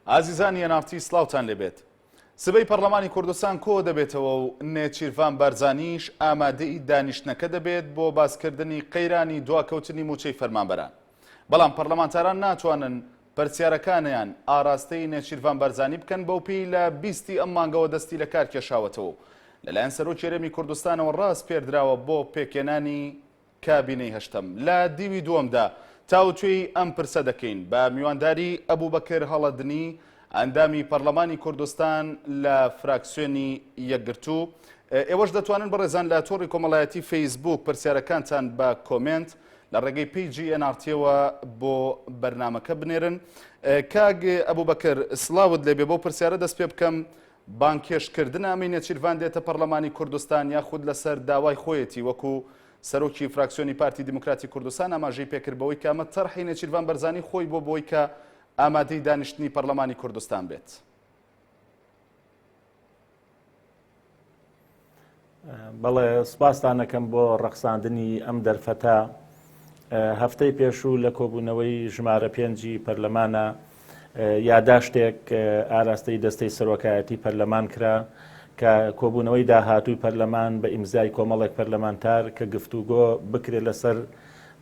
ئازیزانی نافتی سلااوان لێبێت. سبەی پەرلەمانی کوردستان کۆ دەبێتەوە و نێچیروان بارزانیش ئامادەی دانیشتنەکە دەبێت بۆ باسکردنی قەیرانی دواکەوتنی موچەی فەرمانبەران. بەڵام پەرلەمانتاران ناتوانن پرسیارەکانیان ئاراستەی نێچیروان بارزانی بکەن بەو پێی لە 20 ئەم مانگەوە دەستی لە کار کێشاوەتەوە. لەلایەن سەرۆکی هەرێمی کوردستانەوە ڕاست پێردراوە بۆ پێکێنانی کابینەی هەشتەم. لە دیوی دووەمدا تاوتوێی ئەم پرسە دەکەین بە میوانداری ئەبوبەکر هەڵەدنی ئەندامی پەرلەمانی کوردستان لە فراکسیۆنی یەکگرتوو. ئێوەش دەتوانن بەڕێزان لە تۆڕی کۆمەڵایەتی فەیسبوک پرسیارەکانتان بە کۆمنت لە ڕێگەی پیجی NRTەوە بۆ بەرنامەکە بنێرن. کاگ ئەبوبەکر سڵاوت لێبێ بۆ پرسیارە دەست پێ بکەم بانکێشکردن ئەمەی نێچیروان دێتە پەرلەمانی کوردستان یاخود لەسەر داوای خۆیەتی وەکو سەرۆکی فراکسیۆنی پارتی دیموکراتی کوردستان ئاماژەی پێکردبەوەی کە ئەمە تەرحی نێچیروان بەرزانی خۆی بۆ بۆی کە ئامادەی دانیشتنی پەرلەمانی کوردستان بێت. بەڵێ سوپاسان دەکەم بۆ ڕەخساندنی ئەم دەرفەتە. هەفتەی پێشوو لە کۆبوونەوەی ژمارە 5 پەرلەمانە یاداشتێک ئاراستەی دەستەی سەرۆکایەتی پەرلەمان کرا کە کۆبوونەوەی داهاتووی پەرلەمان بە ئیمزای کۆمەڵێک پەرلەمانتار کە گفتوگۆ بکرێت لەسەر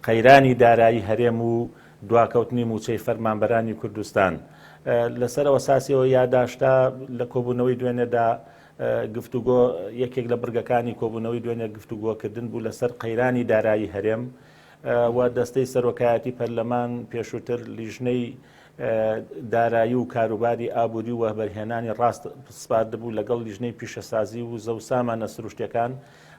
قەیرانی دارایی هەرێم و دواکەوتنی موچەی فەرمانبەرانی کوردستان. لەسەرەوە ساسیەوە یاداشتا لە کۆبوونەوەی دوێنێدا گفتوگۆ یەکێک لە برگەکانی کۆبوونەوەی دوێنێ گفتوگۆکردن بوو لەسەر قەیرانی دارایی هەرێم و دەستەی سەرۆکایەتی پەرلەمان پێشووتر لیژنەی دارایی و کاروباری ئابووری و وەبەرهێنانی ڕاست سپاردبوو لەگەڵ لیژنەی پیشەسازی و زەوسامانە سروشتەکان.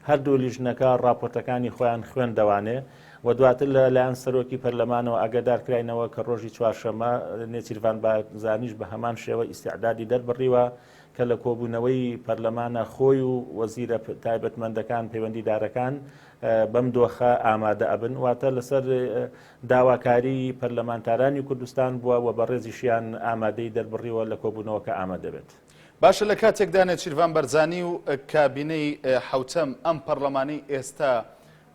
هەردوو لیژنەکە ڕاپۆرتەکانی خۆیان خوێندەوانێ و دواتر لەلایەن سەرۆکی پەرلەمانەوە ئاگادار کراینەوە کە ڕۆژی چوارشەممە نێچیروان بارزانیش بە هەمان شێوە ئیستیعدادی دەربڕیوە کە لە کۆبوونەوەی پەرلەمانە خۆی و وەزیرە تایبەتمەندەکان پەیوەندیدارەکان بەم دۆخە ئامادە ئەبن واتە لەسەر داواکاری پەرلەمانتارانی کوردستان بووە و بەڕێزیشیان ئامادەی دەربڕیوە لە کۆبوونەوەکە ئامادە بێت. باشە لە کاتێکدا نێچیروان بەرزانی و کابینەی حوتەم ئەم پەرلەمانی ئێستا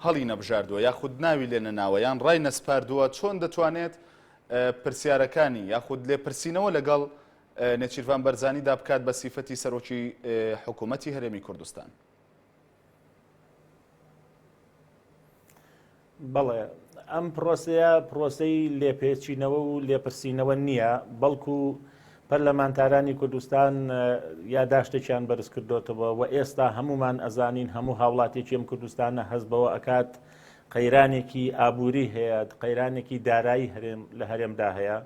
هەڵی نەبژاردووە یاخود ناوی لێ نەناوە یان ڕای نەسپاردووە چۆن دەتوانێت پرسیارەکانی یاخود لێپرسینەوە لەگەڵ نێچیروان بەرزانیدا بکات بە سیفەتی سەرۆکی حکوومەتی هەرێمی کوردستان؟ بەڵێ ئەم پرۆسەی لێپێچینەوە و لێپرسینەوە نییە، بەڵکو پەرلەمانتارانی کوردستان یاداشتێکیان بەرز کردوتەوە و ئێستا هەمومان ئەزانین هەموو هاوڵاتێکی ئەم کوردستانە هەست بەوە ئەکات قەیرانێکی ئابووری هەیە، قەیرانێکی دارایی لە هەرێمدا هەیە،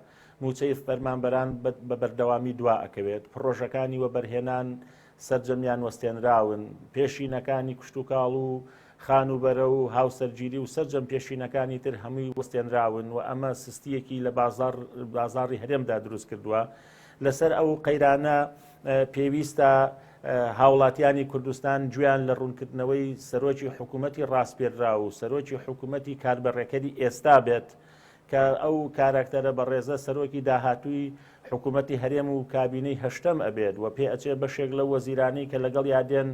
موچەی فەرمانبەران بە بەردەوامی دوا ئەکەوێت، پرۆژەکانی وەبەرهێنان سەرجەمیان وەستێنراون، پێشینەکانی کوشت و کاڵ و خانوبەرە و هاوسەرگیری و سەرجەم پێشینەکانی تر هەمووی وەستێنراون و ئەمە سستیەکی لە بازاڕی هەرێمدا دروست کردووە. لەسەر ئەو قەیرانە پێویستە هاوڵاتیانی کوردستان گویان لە ڕوونکردنەوەی سەرۆکی حکوومەتی ڕاستپێررا و سەرۆکی حکوومەتی کاربەڕێکەری ئێستا بێت کە ئەو کاراکتەرە بەڕێزە سەرۆکی داهاتووی حکوومەتی هەرێم و کابینەی هەشتەم ئەبێت و پێ ئەچێ بەشێک لە وەزیرانی کە لەگەڵ یادێن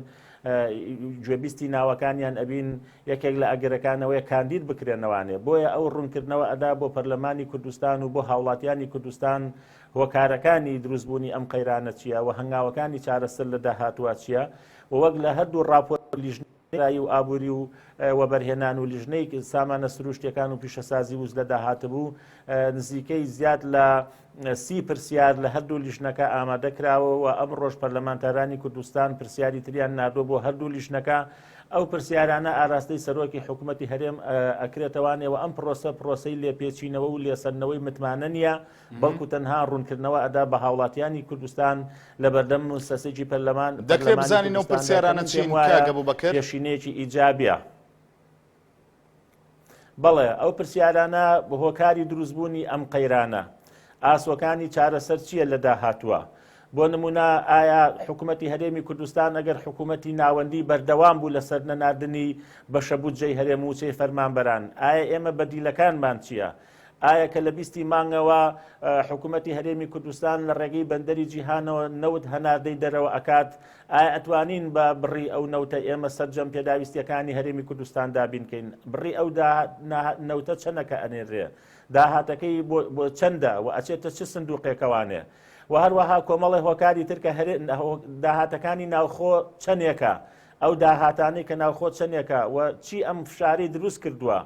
گوێبیستی ناوەکانیان ئەبین یەکێک لە ئەگەرەکانەوەی کاندید بکرێنەوانێ. بۆیە ئەو ڕوونکردنەوە ئەدا بۆ پەرلەمانی کوردستان و بۆ هاوڵاتیانی کوردستان هۆکارەکانی دروستبوونی ئەم قەیرانە چییە و هەنگاوەکانی چارەسەر لە داهاتووە چییە و وەک لە هەردوو ڕاپۆرت لیژنەی و ئابووری و وەبەرهێنان و لیژنەی سامانە سروشتیەکان و پیشەسازی وز لە داهاتبوو نزیکەی زیاد لە 30 پرسیار لە هەردوو لیژنەکە ئامادە کراوە و ئەم ڕۆژ پەرلەمانتارانی کوردستان پرسیاری تریان نردووە بۆ هەردوو لیژنەکە. ئەو پرسیارانە ئاراستەی سەرۆکی حکوومەتی هەرێم ئەکرێتەوانێەوە ئەم پرۆسەی لێپێچینەوە و لێسەرنەوەی متمانە نییە، بەڵکو تەنها ڕوونکردنەوە ئەدا بە هاوڵاتیانی کوردستان لە بەردەم سەسێکی پەرلەمان دەکرێت بزانین ئەو پرسیارانە چین کاگەبوبەکر پێشینەیەکی ئیجابیە. بەڵێ ئەو پرسیارانە بە هۆکاری دروستبوونی ئەم قەیرانە ئاسۆکانی چارەسەر چییە لە داهاتووە؟ بۆ نمونە ئایا حکوومەتی هەرێمی کوردستان ئەگەر حکوومەتی ناوەندی بەردەوام بوو لەسەر نەناردنی بەشەبودجەی هەرێم و موچەی فەرمانبەران، ئایا ئێمە بەدیلەکانمان چییە؟ ئایا کە لە 20 مانگەوە حکوومەتی هەرێمی کوردستان لە ڕێگەی بەندەری جیهانەوە نەوت هەناردەی دەرەوە ئەکات، ئایا ئەتوانین بە بڕی ئەو نەوتە ئێمە سەرجەم پێداویستیەکانی هەرێمی کوردستان دابینکەین؟ بڕی ئەو نەوتە چەندەکە ئەنێرێ؟ داهاتەکەی بۆ چەندە و ئەچێتە چ سندوقێکەوانێ؟ و هەروەها کۆمەڵی هۆکاری ترکە داهاتەکانی ناوخۆ چەندێکە ئەو داهاتانی کە ناوخۆ چەندێکە و چی ئەم فشاری دروست کردووە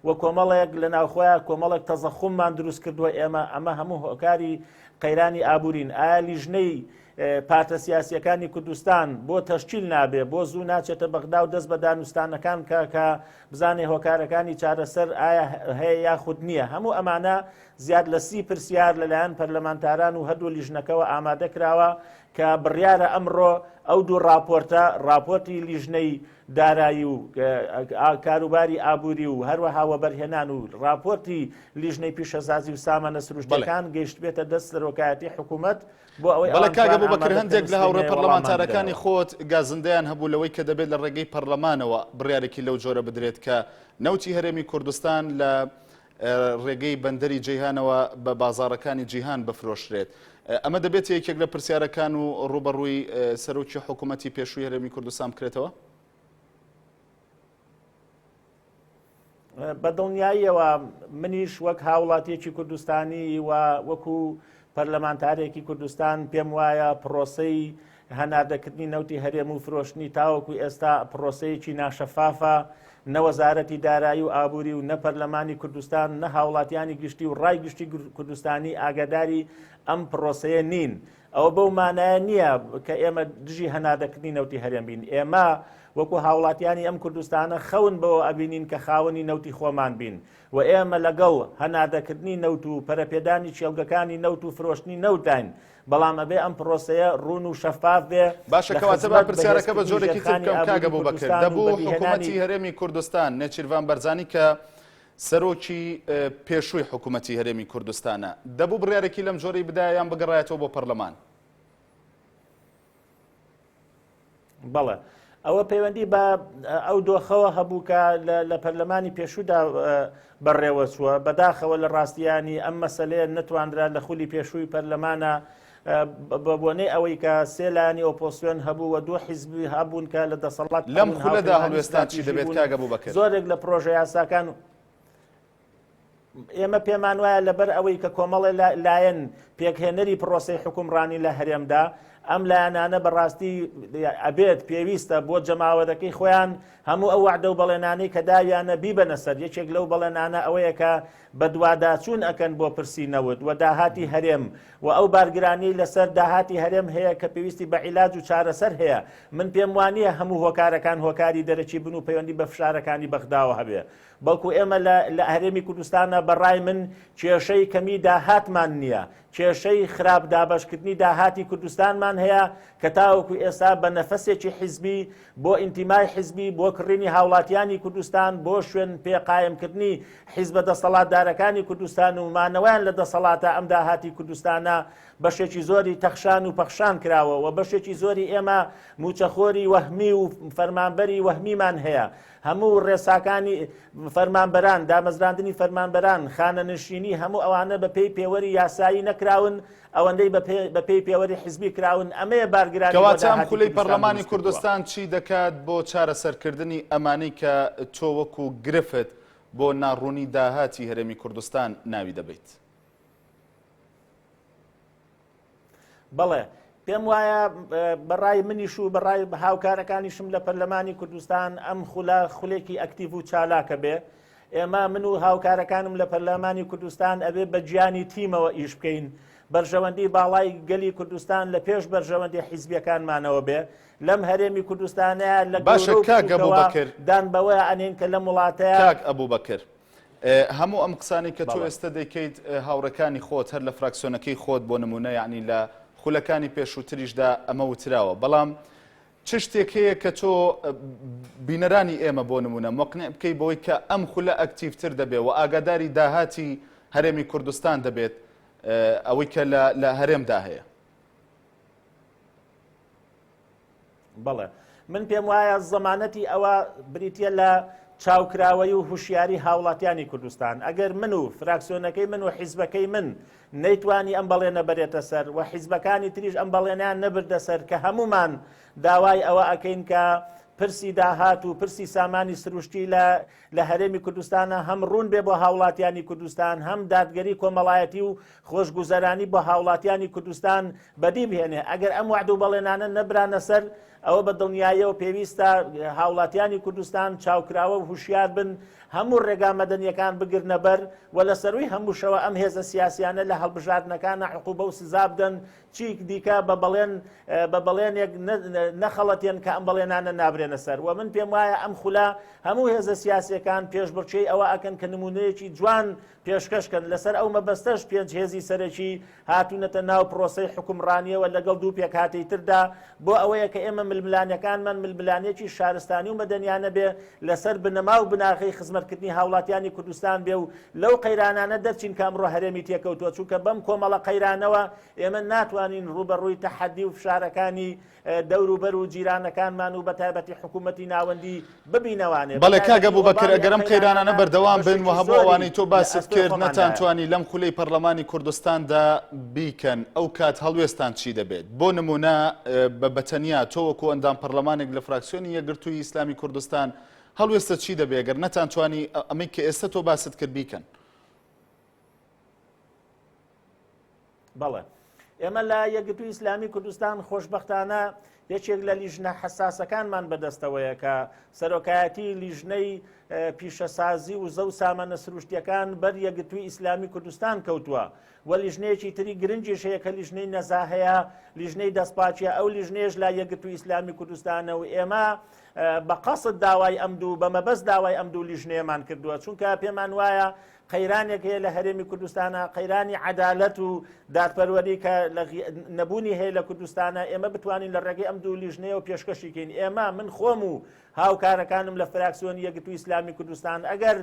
و کۆمەڵێک لە ناوخۆیان کۆمەڵێک تەزەخوممان دروست کردووە ئەمە هەموو هۆکاری قەیرانی ئابوورین. ئایا لیژنەی پارتە سیاسیەکانی کوردستان بۆ تەشکیل نابێ بۆ زوو ناچێتە بەغدا و دەست بە دانوستانەکان کە بزانێ هۆکارەکانی چارەسەر ئایا هەیە یاخود نییە. هەموو ئەمانە زیاد لە 30 پرسیار لەلایەن پەرلەمانتاران و هەردوو لیژنەکەەوە ئامادە کراوە کە بڕیارە ئەمڕۆ ئەو دوو راپۆرتی لیژنەی دارایی و کاروباری ئابووری و هەروەها وەبەرهێنان و راپۆرتی لیژنەی پیشەسازی و سامانە سروشتەکان گەیشت بێتە دەست سەرۆکایەتی حکوومەت بۆ ئەوەی بەڵێ کاگە بوبەکر هەندێک لە هاوڕێ پەرلەمانتارەکانی خۆت گازندەیان هەبوو لەوەی کە دەبێت لە ڕێگەی پەرلەمانەوە بڕیارێکی لەو جۆرە بدرێت کە نەوتی هەرێمی کوردستان لە ڕێگەی بەندەری جیهانەوە بە بازاڕەکانی جیهان بفرۆشرێت. ئەمە دەبێت یەکێک لە پرسیارەکان و ڕوبەڕووی سەرۆکی حکوومەتی پێشووی هەرێمی کوردستان بکرێتەوە؟ بەدڵنیاییەوە منیش وەک هاوڵاتیەکی کوردستانی و وەکو پەرلەمانتارێکی کوردستان پێم وایە پرۆسەی هەناردەکردنی نەوتی هەرێم و فرۆشتنی تاوەکو ئێستا پرۆسەیەکی ناشەفافە، نەوەزارەتی دارایی و ئابووری و نە پەرلەمانی کوردستان نە هاوڵاتیانی گشتی و ڕای گشتی کوردستانی ئاگاداری ئەم پرۆسەیە نین. ئەوە بەو مانایە نییە کە ئێمە دژی هەناردەکردنی نەوتی هەرێم بین. ئێمە وەکو هاوڵاتیانی ئەم کوردستانە خەون بەوە ئەبینین کە خاوەنی نەوتی خۆمان بین و ئێمە لەگەڵ هەناردەکردنی نەوت و پەرەپێدانی چێلگەکانی نەوت و فرۆشتنی نەوتین، بەڵام ئەبێ ئەم پرۆسەیە ڕوون و شەفاف بێ. باشە کەواتە با پرسیارەکە بە جۆرێکی تر بکەم کاگە بوبەکر. دەبوو حکوومەتی هەرێمی کوردستان نێچیروان بەرزانی کە سەرۆکی پێشووی حکوومەتی هەرێمی کوردستانە دەبوو بڕیارێکی لەم جۆرەی بدایە یان بگەڕایەتەوە بۆ پەرلەمان؟ بەڵێ ئەوە پەیوەندی بە ئەو دۆخەوە هەبوو کە لە پەرلەمانی پێشوودا بەڕێوە چووە. بەداخەوە لە ڕاستیانی ئەم مەسەلەیە نەتواندرا لە خولی پێشووی پەرلەمانە بە بۆنەی ئەوەی کە سێلانی ئۆپۆسیۆن هەبوو و دوو حیزبی هەبوون کە لە دەسەڵات لەم خولەدا هەڵوێستان چی دەبێت کاگە بوبەکر؟ زۆرێک لە پرۆژە یاساکان ئێمە پێمان وایە لەبەر ئەوەی کە کۆمەڵی لایەن پێکهێنەری پرۆسەی حکومڕانی لە هەرێمدا ئەم لایەنانە بەڕاستی ئەبێت پێویستە بۆ جەماوەتەکەی خۆیان هەموو ئەو وعدە و بەڵێنانەی کە داویانە بیبەنە سەر. یەکێک لەو بەڵێنانە ئەوەیە کە بە دوواداچوون ئەکەن بۆ پرسی نەوت و داهاتی هەرێم و ئەو بارگرانی لەسەر داهاتی هەرێم هەیە کە پێویستی بە عیلاج و چارەسەر هەیە. من پێم وانییە هەموو هۆکارەکان هۆکاری دەرەچی بن و پەیوەندی بە فشارەکانی بەغداوە هەبێ، بەڵکو ئێمە لە هەرێمی کوردستانە بەڕای من کێشەی کەمی داهاتمان نییە، کێشەی خراپ دابەشکردنی داهاتی کوردستانمان هەیە کە تاوەکو ئێستا بە نەفەسێکی حیزبی بۆ ئینتیمای حیزبی بۆ کڕینی هاوڵاتیانی کوردستان بۆ شوێن پێقایمکردنی حیزبە دەسەڵاتدارەکانی کوردستان و مانەوەیان لە دەسەڵاتە ئەم داهاتی کوردستانە بەشێکی زۆری تەخشان و پەخشان کراوە و بەشێکی زۆری ئێمە موچەخۆری وەهمی و فەرمانبەری وەهمیمان هەیە. هەموو ڕێساکانی فەرمانبەران، دامەزراندنی فەرمانبەران، خانەنشینی هەموو ئەوانە بە پێی پێوەری یاسایی نەکراون، ئەوەندەی بە پێی پێوەری حیزبی کراون. ئەمەیە بارگرانی کەواتە ئەم خولەی پەرلەمانی کوردستان چی دەکات بۆ چارەسەرکردنی ئەمانەی کە تۆ وەکو گرفت بۆ ناڕوونی داهاتی هەرێمی کوردستان ناوی دەبیت؟ بەڵێ پێم وایە بەڕای منیش و بەڕای هاوکارەکانیشم لە پەرلەمانی کوردستان ئەم خولێکی ئەکتیڤ و چالاکە بێ. ئێمە من و هاوکارەکانم لە پەرلەمانی کوردستان ئەبێ بە گیانی تیمەوە ئیش بکەین، بەرژەوەندی باڵای گەلی کوردستان لە پێش بەرژەوەندی حیزبیەکانمانەوە بێ. لەم هەرێمی کوردستانەیە لە دان بەوەی ئەنێن کە لە وڵاتەیە. کاک ئەبوبەکر، هەموو ئەم قسانی کە تۆ ئێستا دەیکەیت هاوڕەکانی خۆت هەر لە فراکسیۆنەکەی خۆت بۆ نمونە یعنی لە خولەکانی پێشووتریشدا ئەمە وتراوە، بەڵام چ شتێک هەیە کە تۆ بینەرانی ئێمە بۆ نمونە مقنع بکەی بەوەی کە ئەم خولە ئەکتیڤتر دەبێت و ئاگاداری داهاتی هەرێمی کوردستان دەبێت ئەوەی کە لە هەرێمدا هەیە؟ بەڵێ من پێم وایە زەمانەتی ئەوە بریتە لە چاوکراوەی و هوشیاری هاوڵاتیانی کوردستان. ئەگەر من و فراکسیۆنەکەی من و حیزبەکەی من نەیتوانی ئەم بەڵێنە بەرێتە سەر و حیزبەکانی تریش ئەم بەڵێنیان نەبردە سەر کە هەمومان داوای ئەوە ئەکەین کە پرسی داهات و پرسی سامانی سروشتی لە هەرێمی کوردستانە هەم ڕوون بێ بۆ هاوڵاتیانی کوردستان هەم دادگەری کۆمەڵایەتی و خۆشگوزەرانی بۆ هاوڵاتیانی کوردستان بەدی بهێنێ ئەگەر ئەم وعد و بەڵێنانە نەبرانە سەر ئەوە بە دڵنیاییەوە پێویستە هاوڵاتیانی کوردستان چاوکراوە و هوشیار بن هەموو ڕێگا مەدەنیەکان بگرنە بەر و لە سەروی هەموو شەوە ئەم هێزە سیاسیانە لە هەڵبژاردنەکانە عقوبە و سزا بدەن چی دیکە بە بەڵێنێک نەخەڵەتێن کە ئەم بەڵێنانە نابرێنە سەر و من پێم وایە ئەم خولا هەموو هێزە سیاسیەکان پێشبڕکێی ئەوە ئەکەن کە نمونەیەکی جوان پێشکەشکەن لەسەر ئەو مەبەستەش پێنج هێزی سەرەکی هاتوونەتە ناو پرۆسەی حکومڕانیەوە لەگەڵ دوو پێکهاتەی تردا بۆ ئەوەیە کە ئێمە ململانەکانمان ململانێکی شارستانی و مەدەنیانە بێ لەسەر بنەما و بناغی خزمەتکردنی هاوڵاتیانی کوردستان بێ و لەو قەیرانانە دەرچین کامڕۆ هەرێمی تێکەوتووە چونکە بەم کۆمەڵە قەیرانەوە ئێمە ناتوانین ڕوبەڕووی تەحەدی و فشارەکانی دەوروبەر و جیرانەکانمان و بەتایبەتی حکوومەتی ناوەندی ببینەوانێ بەڵێ کاگە بووبەکر ئەگەرم قەیرانانە بەردەوام بن و هەموو ئەوانەی تۆ باست کرد نەتانتوانی لەم خولەی پەرلەمانی کوردستاندا بیکەن ئەو کات هەڵوێستان چی دەبێت بۆ نمونە بەتەنیا تۆ وەکو ئەندام پەرلەمانێک لە فراکسیۆنی یەکگرتووی ئیسلامی کوردستان هەڵوێستە چی دەبێت ئەگەر نەتانتوانی ئەمەی کە ئێستا تۆ باست کرد بیکەن بەڵێ ئێمە لە یەکگرتووی ئیسلامی کوردستان خۆشبەختانە یەکێک لە لیژنە حساسەکانمان بەدەستەوەیە کە سەرۆکایەتی لیژنەی پیشەسازی و زەو سامانە سروشتیەکان بەر یەکگرتووی ئیسلامی کوردستان کەوتووە و لیژنەیەکی تری گرنگیش هەیە کە لیژنەی نەزاهەیە لیژنەی دەستپاچیە ئەو لیژنەیەش لا یەکگرتووی ئیسلامی کوردستانە و ئێمە بە قەسد داوای ئەمدوو بە مەبەست داوای ئەمدوو لیژنەیەمان کردووە چونکە پێمان وایە قەیرانێک هەیە لە هەرێمی کوردستانە قەیرانی عەدالەت و دادپەروەری کە نەبوونی هەیە لە کوردستانە ئێمە بتوانین لە ڕێگەی ئەم دوو لیژنەیە و پێشکەشیکەین ئێمە من خۆم و هاوکارەکانم لە فراکسیۆنی یەکگرتووی ئیسلامی کوردستان ئەگەر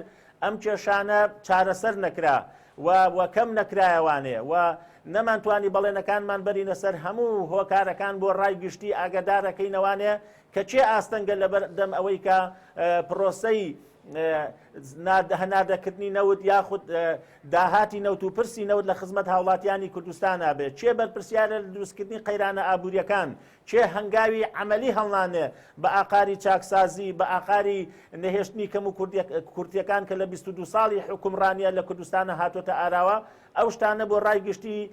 ئەم کێشانە چارەسەر نەکرا و کەم نەکرایەوانێ و نەمانتوانی بەڵێنەکانمان بەرینە سەر هەموو هۆکارەکان بۆ ڕای گشتی ئاگادارەکەینەوانێ کە چێ ئاستەنگە لەبەردەم ئەوەی کە پرۆسەی هەنادەکردنی نەوت یاخود داهاتی نەوت و پرسی نەوت لە خزمەت هاوڵاتیانی کوردستانە بێت چێ بەرپرسیارە لە دروستکردنی قەیرانە ئابوووریەکان چێ هەنگاوی عەمەلی هەڵنانێ بە ئاقاری چاکسازی بە ئاقاری نەهێشتنی کەم و کورتیەکان کە لە 22 ساڵی حکومڕانیە لە کوردستانە هاتوۆتە ئاراوە ئەو شتانە بۆ ڕایگشتی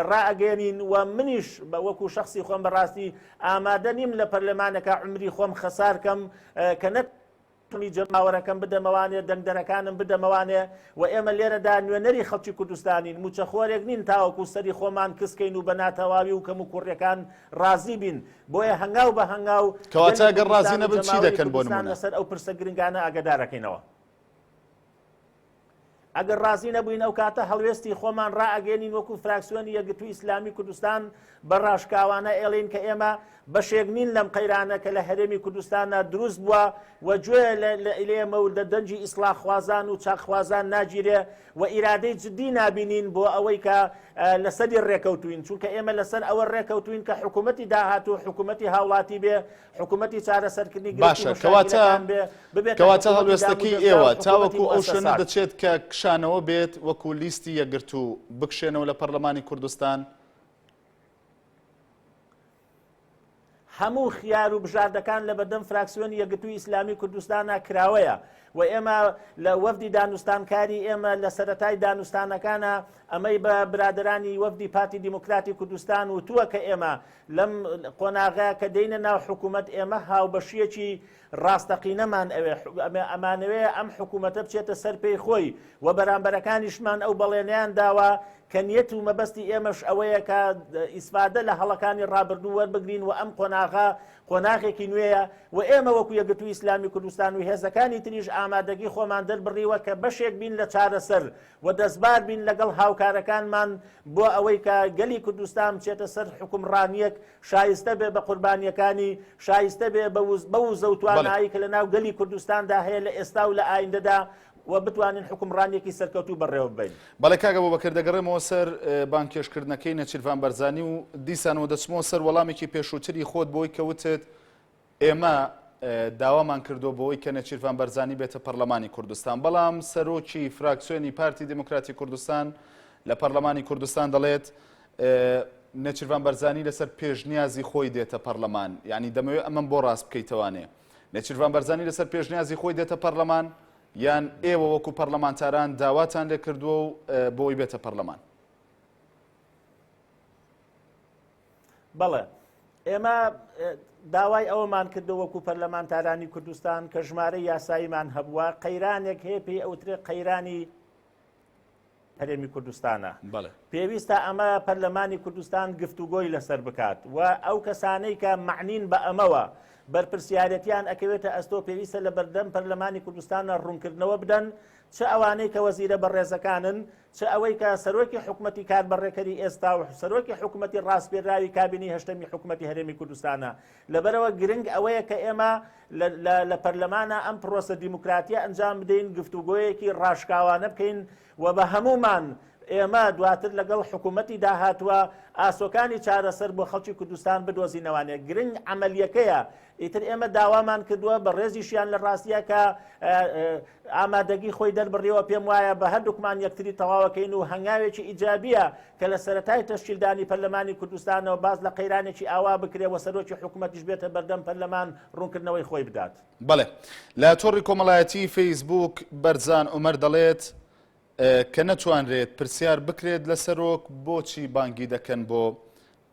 ڕائەگەێنین و منیش بە وەکو شخصی خۆم بەڕاستی ئامادە نیم لە پەرلەمانەکە عمری خۆم خەسارکەم کە نەت جەماوەرەکەم بدەمەوانێ دەنگدەرەکانم بدەمەوانێ و ئێمە لێرەدا نوێنەری خەڵکی کوردستانین موچەخۆرێک نین تاوەکو سەری خۆمان کسکەین و بە ناتەواوی و کەم و کوڕیەکان ڕازی بین بۆیە هەنگاو بە هەنگاو کەواتە ئەگەر ڕازی نەبن چی دەکەن بۆ نمونە لەسەر ئەو پرسە گرنگانە ئاگادارەکەینەوە ئەگەر ڕازی نەبووین ئەو کاتە هەڵوێستی خۆمان ڕائەگەێنین وەکو فراکسیۆنی یەکگرتووی ئیسلامی کوردستان بە ڕاشکاوانە ئێڵین کە ئێمە بەشێک نین لەم قەیرانە کە لە هەرێمی کوردستانە دروست بووە و گوێ لە ئێمە و لە دەنجی ئیسلاحخوازان و چاکخوازان ناگیرێ و ئیرادەی جدی نابینین بۆ ئەوەی کە لەسەری ڕێکەوتوین چونکە ئێمە لەسەر ئەوە ڕێکەوتوین کە حکوومەتی داهاتوو حکوومەتی هاوڵاتی بێ حکوومەتی چارەسەرکردنی باشە کەواتە هەڵوێستەکەی ئێوە تاوەکو ئەو شوێنە دەچێت کە کشانەوە بێت وەکو لیستی یەکگرتوو بکشێنەوە لە پەرلەمانی کوردستان هەموو خیار و بژاردەکان لە بەردەم فراکسیۆنی یەکگرتووی ئیسلامی کوردستانە کراوەیە و ئێمە لە وەفدی دانوستانکاری ئێمە لە سەرەتای دانوستانەکانە ئەمەی بە برادرانی وەفدی پارتی دیموکراتی کوردستان وتووە کە ئێمە لەم قۆناغەیە کە دەینە ناو حکوومەت ئێمە هاوبەشیەکی ڕاستەقینەمان ئەمانەوەیە ئەم حکوومەتە بچێتە سەر پێی خۆی و بەرامبەرەکانیشمان ئەو بەڵێنیان داوە کە نیەت و مەبەستی ئێمەش ئەوەیە کە ئیسفادە لە هەڵەکانی ڕابردوو وەربگرین و ئەم قۆناغێکی نوێیە و ئێمە وەکو یەکگرتووی ئیسلامی کوردستان و هێزەکانی تریش ئامادەگی خۆمان دەربڕیوە کە بەشێک بین لە چارەسەر و دەستبار بین لەگەڵ هاوکارەکانمان بۆ ئەوەی کە گەلی کوردستان بچێتە سەر حکومڕانیەک شایستە بێ بە قوربانیەکانی شایستە بێ بە وزە و توانایی کە لە ناو گەلی کوردستاندا هەیە لە ئێستا و لە ئایندەدا و بتوانین حکومڕانێکی سەرکەوتوو بەڕێوە ببین. بەڵێ کاگە بووبەکر دەگەڕێمەوە سەر بانکێشکردنەکەی نەچیروان بەرزانی و دیسانەوە دەچمەوە سەر وەڵامێکی پێشووتری خۆت بۆی کە وتت ئێمە داوامان کردو بۆی کە نەچیروان بەرزانی بێتە پەرلەمانی کوردستان بەڵام سەرۆکی فراکسیۆنی پارتی دیموکراتی کوردستان لە پەرلەمانی کوردستان دەڵێت نەچیروان بەرزانی لەسەر پێشنیازی خۆی دێتە پەرلەمان یعنی دەمەوێت ئەمەم بۆ ڕاست بکەیتەوانێ نێچیروان بەرزانی لەسەر پێشنیازی خۆی دێتە پەرلەمان یان ئێوە وەکو پەرلەمانتاران داواتان لێ کردووە و بۆی بێتە پەرلەمان؟ بەڵێ ئێمە داوای ئەوەمان کردو وەکو پەرلەمانتارانی کوردستان کە ژمارە یاساییمان هەبووە قەیرانێک هەیە پێی ئەوترێ قەیرانی هەرێمی کوردستانە. پێویستە ئەمە پەرلەمانی کوردستان گفتوگۆی لەسەر بکات و ئەو کەسانەی کە معنین بە ئەمەوە بەرپرسیارەتیان ئەکەوێتە ئەستۆ پێویستە لە بەردەم پەرلەمانی کوردستانە ڕوونکردنەوە بدەن، چه ئەوانەی کە وەزیرە بەڕێزەکانن، چه ئەوەی کە سەرۆکی حکوومەتی کاربەڕێکەری ئێستا و سەرۆکی حکوومەتی ڕاستپێراوی کابینی هەشتەمی حکوومەتی هەرێمی کوردستانە. لەبەرەوە گرنگ ئەوەیە کە ئێمە لە پەرلەمانە ئەم پرۆسە دیموکراتیە ئەنجام بدەین، گفتوگۆیەکی ڕاشکاوانە بکەین و بە هەمومان ئێمە دواتر لەگەڵ حکوومەتی داهاتوە ئاسۆکانی چارەسەر بۆ خەڵکی کوردستان بدۆزینەوانێ. گرنگ عملیەکەیە. ئیتر ئێمە داوامان کردووە بە ڕێزیشیان لە ڕاستیە کە ئامادەگی خۆی دەربڕیەوە پێم وایە بە هەردووکمان یەکتری تەواوەکەین و هەنگاوێکی ئیجابیە کە لە سەرەتای تەشکیلدانی پەرلەمانی کوردستانەوە باز لە قەیرانێکی ئاوا بکرێ و سەرۆکی حکوومەتیش بێتە بەردەم پەرلەمان ڕوونکردنەوەی خۆی بدات. بەڵێ لە تۆڕی کۆمەڵایەتی فەیسبوک بەرزان عومەر دەڵێت کە نەتوانرێت پرسیار بکرێت لە سەرۆک بۆچی بانگی دەکەن بۆ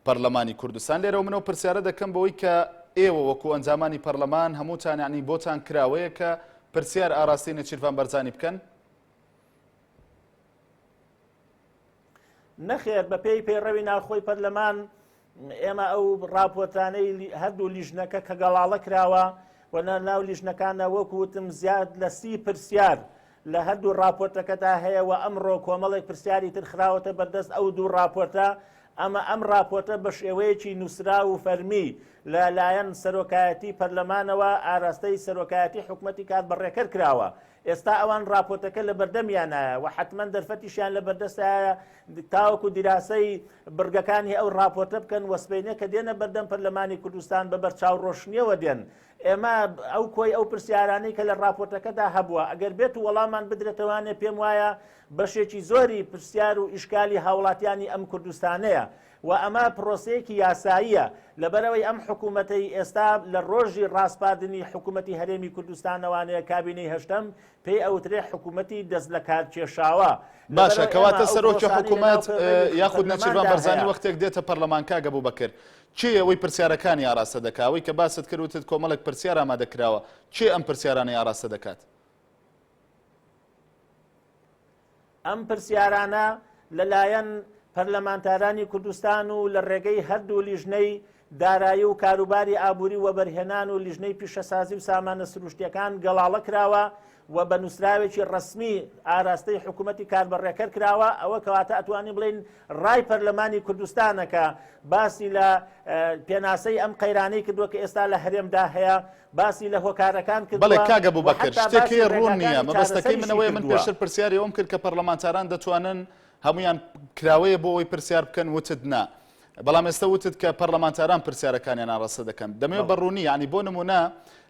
پەرلەمانی کوردستان. لێرە منەوە پرسیارە دەکەم بەوەی کە ئێوە وەکو ئەنجامانی پەرلەمان هەمووتان یعنی بۆتان کراوەیە کە پرسیار ئاراستی نێچیروان بەرزانی بکەن؟ نەخێر بە پێی پێڕەوی ناوخۆی پەرلەمان ئێمە ئەو ڕاپۆرتانەی هەردوو لیژنەکە کە گەڵاڵە کراوە و ناو لیژنەکانە وەکوتم زیاد لە 30 پرسیار لە هەردوو ڕاپۆرتەکەدا هەیە و ئەمڕۆ کۆمەڵێک پرسیاری تر خراوەتە بەردەست ئەو دوو ڕاپۆرتە. ئەمە ئەم راپۆرتە بە شێوەیەکی نووسرا و فەرمی لەلایەن سەرۆکایەتی پەرلەمانەوە ئاراستەی سەرۆکایەتی حکوومەتی کاربەڕێکەر کراوە. ئێستا ئەوان راپۆرتەکە لە بەردەمیانایە و حتمەن دەرفەتیشیان لە بەردەستایە تاوەکو دیراسەی بڕگەکانی ئەو راپۆرتە بکەن وەسپێنێ کە دێنە بەردەم پەرلەمانی کوردستان بە بەرچاوڕۆشنیەوە دێن. ئێمە ئەو کۆی ئەو پرسیارانەی کە لە راپۆرتەکەدا هەبووە ئەگەر بێت و وەڵامان بدرێتەوانێ پێم وایە بەشێکی زۆری پرسیار و ئیشکالی هاوڵاتیانی ئەم کوردستانەیە و ئەمە پرۆسەیەکی یاساییە. لەبەرەوەی ئەم حکوومەتەی ئێستا لە ڕۆژی ڕاستپاردنی حکوومەتی هەرێمی کوردستانەوانەیە کابینەی هەشتەم پێی ئەوترێ حکوومەتی دەست لە کار کێشاوە. باشە کەواتە سەرۆکی حکوومەت یاخود نەچیروان بەرزانی وەختێک دێتە پەرلەمان کاگە بوو بەکرد چی ئەوەی پرسیارەکانی ئاراستە دەکات؟ ئەوەی کە باست کردوتت کۆمەڵێک پرسیار ئامادەکراوە چی ئەم پرسیارانەی ئاراستە دەکات؟ ئەم پرسیارانە لەلایەن پەرلەمانتارانی کوردستان و لە ڕێگەی هەردوو لیژنەی دارایی و کاروباری ئابووری و بەرهێنان و لیژنەی پیشەسازی و سامانە سروشتیەکان گەڵاڵە کراوە و بە نووسراوێکی ڕسمی ئاراستەی حکوومەتی کاربەڕێکەر کراوە. ئەوە کەواتە ئەتوانی بڵین ڕای پەرلەمانی کوردستانەکە باسی لە پێناسەی ئەم قەیرانەی کردووە کە ئێستا لە هەرێمدا هەیە، باسی لە هۆکارەکان کردووە. بەڵێ کاگە بوو بەکرد شتێکی ڕوون نییە. مەبەستەکەی منەوەی من پێشتر پرسیاری ئەوم کرد کە پەرلەمانتاران دەتوانن هەمویان کراوەیە بۆ ئەوەی پرسیار بکەن وتت نا. بەڵام ئێستا وتت کە پەرلەمانتاران پرسیارەکانیان ئاراستە دەکەن. دەمەوێت بەڕوونی ینی بۆ نمونە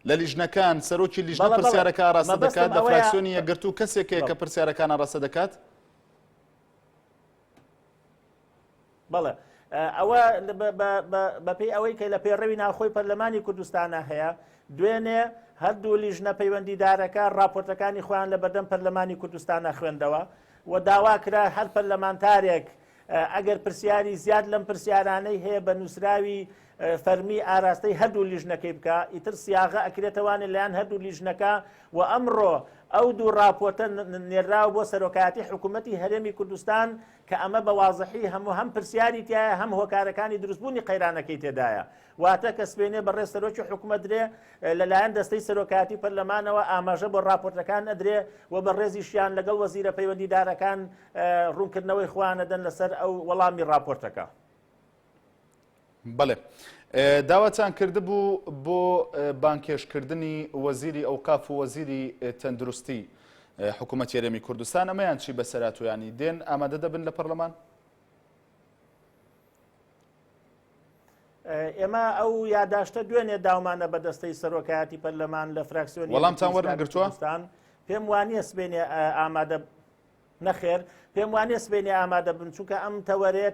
لە لیژنەکان سەرۆکی لیژنە پرسیارەکە ئاراستە دەکات لە فراکسیۆنی یەکگرتو و کەسێکەیە کە پرسیارەکان ئاراستە دەکات؟ بەڵێ ئەوە بەپێی ئەوەی کە لە پێڕەوی ناوخۆی پەرلەمانی کوردستانە هەیە دوێنێ هەردوو لیژنە پەیوەندیدارەکە راپۆرتەکانی خۆیان لە بەردەم پەرلەمانی کوردستانە خوێندەوە و داوا کرا هەر پەرلەمانتارێک ئەگەر پرسیاری زیاد لەم پرسیارانەی هەیە بە نووسراوی فەرمی ئاراستەی هەردوو لیژنەکەی بکە ئیتر سیاغە ئەکرێتەوانێت لەیان هەردوو لیژنەکە و ئەمڕۆ ئەو دوو راپۆرتە نێرااو بۆ سەرۆکایەتی حکوومەتی هەرێمی کوردستان کە ئەمە بە وازەحی هەم پرسیاری تایە هەم هۆکارەکانی دروستبوونی قەیرانەکەی تێدایە. واتە کە سبێنێ بەڕێ سەرۆکی حکوومەت درێ لەلایەن دەستەی سەرۆکایەتی پەرلەمانەوە ئاماژە بۆ راپۆرتەکان ئەدرێ و بەڕێزیشیان لەگەڵ وەزیرە پەیوەندیدارەکان ڕوونکردنەوەی خوانەدەن لەسەر ئەو وەڵامی راپۆرتەکە. بەڵێ داواتان کردبوو بۆ بانکێشکردنی وەزیری ئەوقاف و وەزیری تەندروستی حکوومەتی هەرێمی کوردستان ئەمەیان چی بەسەرات و ینی دێن ئامادە دەبن لە پەرلەمان؟ ئێمە ئەو یاداشتە دوێنێ داومانە بە دەستەی سەرۆکایەتی پەرلەمان لە فراکسیۆنی وەڵامتان وەرنەگرتووە؟ پێم وانییە سبێنێ ئامادە نەخێر پێم وانێ سبێنێ ئامادە بن چونکە ئەم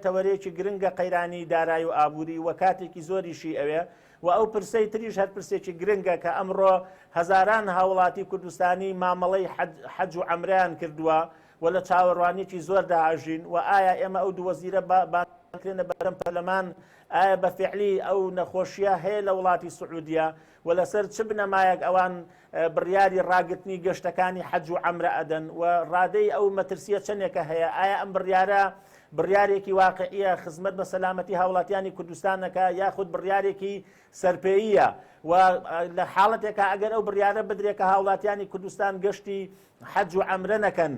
تەوەرەیەکی گرنگە قەیرانی دارایی و ئابووری و کاتێکی زۆریشی ئەوێ و ئەو پرسەی تریش هەر پرسێکی گرنگە کە ئەمڕۆ هەزاران هاوڵاتی کوردستانی مامەڵەی حەج و عەمرەیان کردووە و لە چاوەڕوانیی زۆردا ئاژین و ئایا ئێمە ئەو دوو وەزیرە بانکرێنە بەرەم پەرلەمان ئایا بە فعلی ئەو نەخۆشیە هەیە لە وڵاتی سعودیە و لەسەر چ بنەمایەک ئەوان بڕیاری ڕاگررتنی گەشتەکانی حەج و عەمرە ئەدەن و ڕادەی ئەو مەترسیە چەندێکە هەیە ئایا ئەم بڕیارێکی واقعیە خزمەت بە سەلامەتی هاوڵاتیانی کوردستانەکە یاخود بڕیارێکی سەرپێیە و لە حاڵەتێکە ئەگەر ئەو بڕیارە بدرێکە هاوڵاتیانی کوردستان گەشتی حەج و عەمرە نەکەن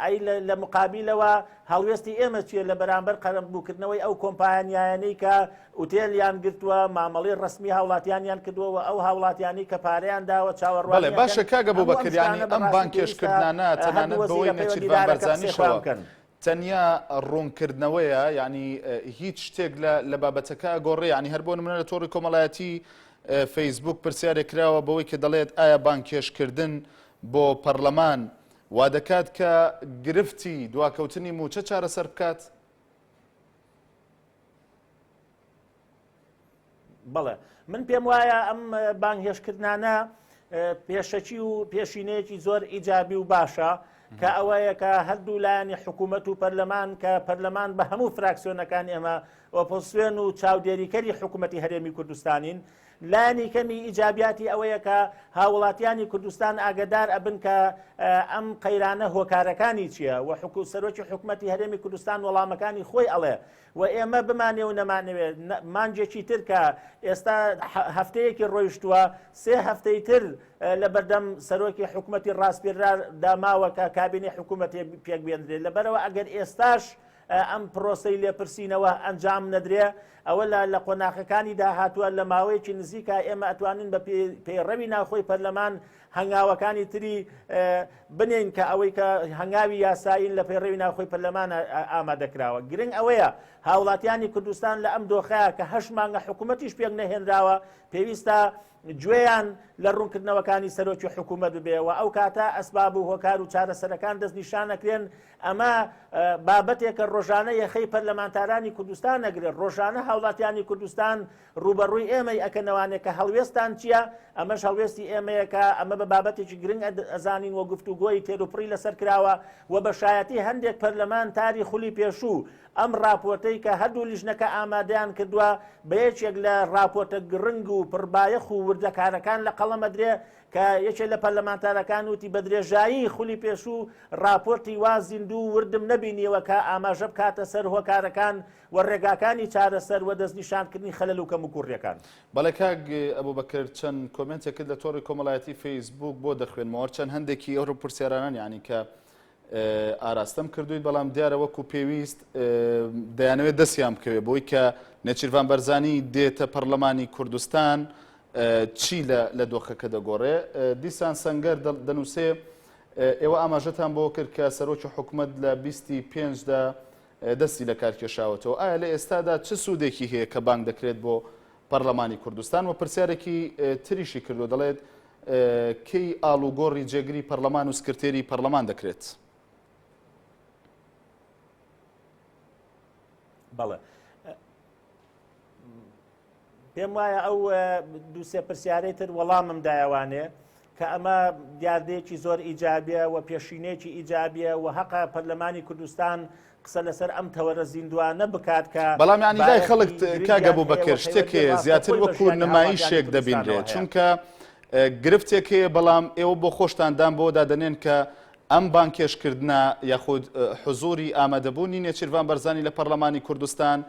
ئەی لە مقابلەوە هەڵوێستی ئێمە چیە لە بەرامبەر قەرەبووکردنەوەی ئەو کۆمپانیایانەی کە ئوتێلیان گرتووە مامەڵی ڕسمی هاوڵاتیانیان کردووە و ئەو هاوڵاتیانی کە پارەیان داوە چاوەڕوانی باشە کاگە بۆ بەکریانی ئەم بانکێشکردانە تەنانەت بەوەی نەچیروان بەرزانیشەوە تەنیا ڕوونکردنەوەیە ینی هیچ شتێک لە بابەتەکە گۆڕێ ینی هەر بۆ نمونە لە تۆڕی کۆمەڵایەتی فەیسبوک پرسیارێک کراوە بەوەی کە دەڵێت ئایا بانکێشکردن بۆ پەرلەمان وا دەکات کە گرفتی دواکەوتنی موچە چارەسەر بکات؟ بەڵێ من پێم وایە ئەم بانکێشکردانە پێشەکی و پێشینەیەکی زۆر ئیجابی و باشە کە ئەوەیە کە هەردوو لایەنی حکوومەت و پەرلەمان کە پەرلەمان بە هەموو فراکسیۆنەکان ئێمە ئۆپۆزسیۆن و چاودێریکەری حکوومەتی هەرێمی کوردستانین لایەنی کەمی ئیجابیاتی ئەوەیە کە هاوڵاتیانی کوردستان ئاگدار ئەبن کە ئەم قەیرانە هۆکارەکانی چییە و سەرۆکی حکوومەتی هەرێمی کوردستان وەڵامەکانی خۆی ئەڵێ و ئێمە بمانێ و نەمانەوێت مانجێکی تر کە ئێستا هەفتەیەکی ڕۆیشتووە 3 هەفتەی تر لە بەردەم سەرۆکی حکوومەتی ڕاستپێرار داماوە کە کابینی حکوومەتی پێک بێنرێت لەبەرەوە ئەگەر ئێستاش ئەم پرۆسەی لێپرسینەوە ئەنجام نەدرێ ئەوە لە قۆناغەکانی داهاتووە لە ماوەیەکی نزیکە ئێمە ئەتوانین بە پەیڕەوی ناوخۆی پەرلەمان هەنگاوەکانی تری بنین کە ئەوەی کە هەنگاوی یاسایین لە پەیڕەوی ناوخۆی پەرلەمان ئامادەکراوە. گرنگ ئەوەیە هاوڵاتیانی کوردستان لە ئەم دۆخەیە کە 8 مانگە حکوومەتیش پێک نەهێنراوە پێویستە گوێیان لە ڕوونکردنەوەکانی سەرۆکی حکوومەت ببێەوە ئەو کاتە ئەسباب و هۆکار و چارەسەرەکان دەستنیشانەکرێن ئەمە بابەتێکە ڕۆژانە یەخەی پەرلەمانتارانی کوردستان نەگرێت ڕۆژانە هاوڵاتیانی کوردستان ڕوبەڕووی ئێمەی ئەکەنەوانێت کە هەڵوێستان چییە ئەمەش هەڵوێستی ئێمەیەکە ئەمە بە بابەتێکی گرنگ ئەزانین و گفتوگۆی تێروپڕی لەسەر کراوە و بە شایەتی هەندێک پەرلەمان تاری خولی پێشوو ئەم راپۆرتەی کە هەردوو لیژنەکە ئامادەیان کردووە بە یەکێک لە راپۆرتە گرنگ و پڕبایەخ و وردەکارەکان لە قەڵەمە درێ کە یەکێک لە پەرلەمانتارەکان وتی بە درێژایی خولی پێشوو راپۆرتی وا زیندوو وردم نەبینیەوە کە ئاماژە بکاتە سەر هۆکارەکان و ڕێگاکانی چارەسەر و دەستنیشانکردنی خەلەل و کەم و کوڕیەکان. بەڵێ کاک ئەبوبەکر چەند کۆمنتێکت لە تۆڕی کۆمەڵایەتی فەیسبوک بۆ دەخوێنمەوە چەند هەندێکی ئەو پرسیارانان ینی کە ئاراستەم کردویت بەڵام دیارە وەکو پێویست دەیانەوێت دەستیان بکەوێت بۆی کە نێچیروان بەرزانی دێتە پەرلەمانی کوردستان چی لە دۆخەکە دەگۆڕێ. دیسان سەنگەر دەنووسێ ئێوە ئاماژەتان بۆ کرد کە سەرۆکی حکوومەت لە 25دا دەستی لە کارکێشاوەتەوە ئایا لە ئێستادا چه سوودێکی هەیە کە بانگ دەکرێت بۆ پەرلەمانی کوردستان و پرسیارێکی تریشی کردو دەڵێت کەی ئاڵوگۆڕی جێگری پەرلەمان و سکرتێری پەرلەمان دەکرێت؟ بەڵێ پێم وایە ئەو دووسێ پرسیارەی تر وەڵامم دایەوانێ کە ئەمە دیاردەیەکی زۆر ئیجابیە و پێشینەیەکی ئیجابیە و حەقا پەرلەمانی کوردستان قسە لەسەر ئەم تەوەرە زیندوانە بکات کە بەڵام ینی لای خەڵک کاگە بووبەکر شتێکێ زیاتر وەکو نمایشێک دەبینرێت چونکە گرفتێک هەیە بەڵام ئێوە بۆ خۆشتاندان بۆ دادەنێن کە ئەم بانکێشکردنە یاخود حزوری ئامادەبوونی نێچیروان بەرزانی لە پەرلەمانی کوردستان